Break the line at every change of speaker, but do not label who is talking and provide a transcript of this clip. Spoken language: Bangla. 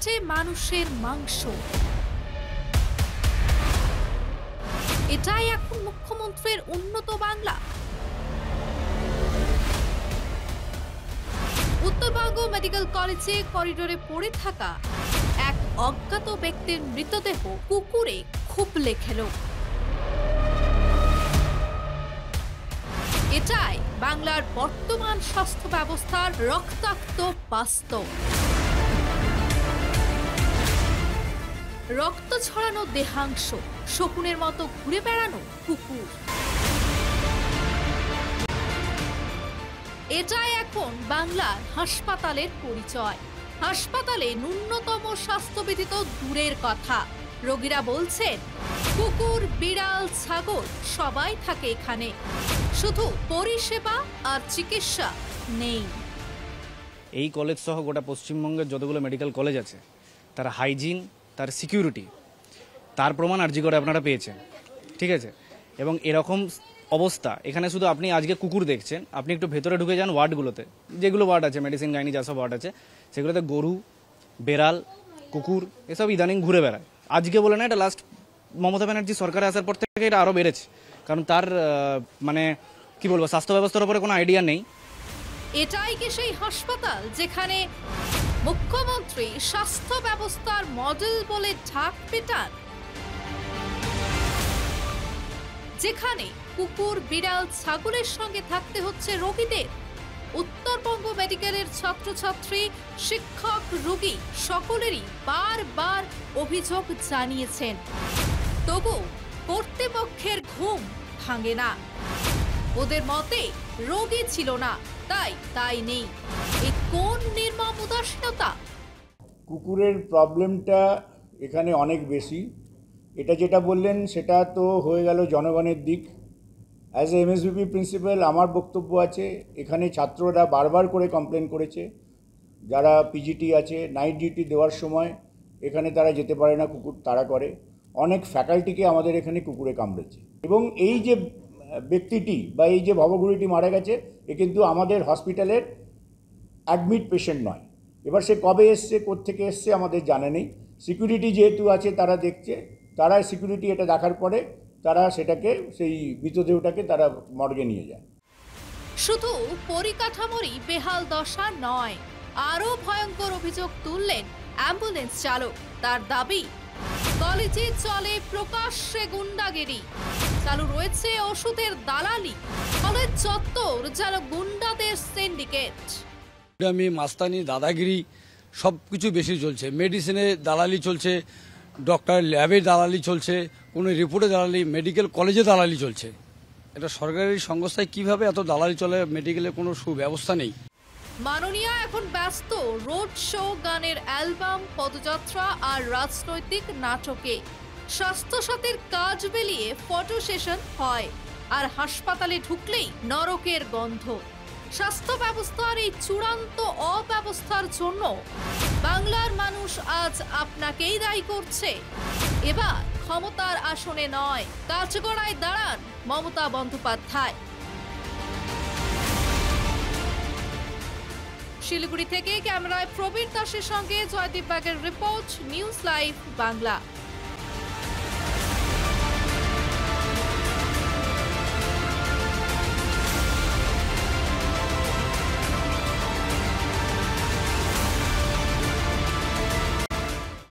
কাটে মানুষের মাংস। এটাই এখন মুখ্যমন্ত্রীর উন্নত বাংলা। উত্তরবঙ্গ মেডিকেল কলেজে করিডোরে পড়ে থাকা এক অজ্ঞাত ব্যক্তির মৃতদেহ কুকুরে খুবলে খেল। এটাই বাংলার বর্তমান স্বাস্থ্য ব্যবস্থার রক্তাক্ত বাস্তব। রক্ত ছড়ানো দেহাংশ, শকুনের মতো ঘুরে বেড়ানো কুকুর। এটাই এখন বাংলার হাসপাতালের পরিচয়। হাসপাতালে ন্যূনতম স্বাস্থ্যবিধি তো দূরের কথা, রোগীরা বলছেন কুকুর, বিড়াল, ছাগল সবাই থাকে এখানে, শুধু পরিষেবা আর চিকিৎসা নেই।
এই কলেজ সহ গোটা পশ্চিমবঙ্গের যতগুলো মেডিকেল কলেজ আছে তার হাইজিন, তার সিকিউরিটি, তার প্রমাণ আরজি করে আপনারা পেয়েছেন, ঠিক আছে? এবং এরকম অবস্থা এখানে শুধু আপনি আজকে কুকুর দেখছেন, আপনি একটু ভেতরে ঢুকে যান ওয়ার্ডগুলোতে, যেগুলো ওয়ার্ড আছে মেডিসিন, গাইনি, যেসব ওয়ার্ড আছে সেগুলোতে গরু, বেড়াল, কুকুর এসব ইদানিং ঘুরে বেড়ায়। আজকে বলে না, এটা লাস্ট মমতা ব্যানার্জি সরকারে আসার পর থেকে এটা আরও বেড়েছে, কারণ তার মানে কি বলবো, স্বাস্থ্য ব্যবস্থার উপরে কোনো আইডিয়া নেই।
এটাই কি সেই হাসপাতাল যেখানে মুখ্যমন্ত্রী স্বাস্থ্য ব্যবস্থার মডেল বলে ঢাক পেটান, যেখানে কুকুর, বিড়াল, ছাগলের সঙ্গে থাকতে হচ্ছে রোগীদের? উত্তরবঙ্গ মেডিকেলের ছাত্রছাত্রী, শিক্ষক, রোগী সকলেরই বারবার অভিযোগ জানিয়েছেন, তবু কর্তৃপক্ষের ঘুম ভাঙে না। ওদের মতে রোগী ছিল না, তাই নেই। এ কোন নির্মম উদাসীনতা!
কুকুরের প্রবলেমটা এখানে অনেক বেশি। এটা যেটা বললেন সেটা তো হয়ে গেল জনগণের দিক। অ্যাজ এ এমএসবিপি প্রিন্সিপাল আমার বক্তব্য আছে, এখানে ছাত্ররা বারবার করে কমপ্লেন করেছে, যারা পিজিটি আছে নাইট ডিউটি দেওয়ার সময় এখানে তারা যেতে পারে না, কুকুর তাড়া করে। অনেক ফ্যাকাল্টিকে আমাদের এখানে কুকুরে কামড়েছে। এবং এই যে ব্যক্তিটি বা এই যে ভবঘুরিটি মারা গেছে, এ কিন্তু আমাদের হসপিটালের অ্যাডমিট পেশেন্ট নয়। এবার সে কবে এসছে, কোত্থেকে এসছে আমাদের জানা নেই। সিকিউরিটি যেহেতু আছে তারা দেখছে, তারা সিকিউরিটি এটা দেখার পরে তারা সেটাকে, সেই মৃতদেহটাকে তারা মর্গে নিয়ে যায়।
শুধু পরিকাঠামোরই বেহাল দশা নয়, আরও ভয়ঙ্কর অভিযোগ তুললেন অ্যাম্বুলেন্স চালক। তার দাবি, কলেজে চলে প্রকাশ্যে গুন্ডাগিরি, চালু রয়েছে ওষুধের দালালি, কলেজ চত্বর যেন গুন্ডাদের সিন্ডিকেট।
আমি মাস্তানি, দাদাগিরি সব কিছু বেশি চলছে। মেডিসিনে দালালি চলছে, ডক্টর ল্যাবে দালালি চলছে, কোনো রিপোর্টে দালালি, মেডিকেল কলেজে দালালি চলছে। এটা সরকারি সংস্থায় কিভাবে এত দালালি চলে? মেডিকেলে কোনো সুব্যবস্থা নেই।
মাননীয়া এখন ব্যস্ত রোড শো, গানের অ্যালবাম, পদযাত্রা আর রাজনৈতিক নাটকে। স্বাস্থ্যসাথীর কাজ বেলিয়ে ফটো সেশন হয়, আর হাসপাতালে ঢুকলেই নরকের গন্ধ। স্বাস্থ্য ব্যবস্থার এই চূড়ান্ত অব্যবস্থার জন্য বাংলার মানুষ আজ আপনাকেই দায়ী করছে। এবার ক্ষমতার আসনে নয়, কাঠগড়ায় দাঁড়ান মমতা বন্দ্যোপাধ্যায়। শিলিগুড়ি থেকে ক্যামেরায় প্রবীর দাসের সঙ্গে জয়দীপ বাগের রিপোর্ট, নিউজ লাইভ বাংলা।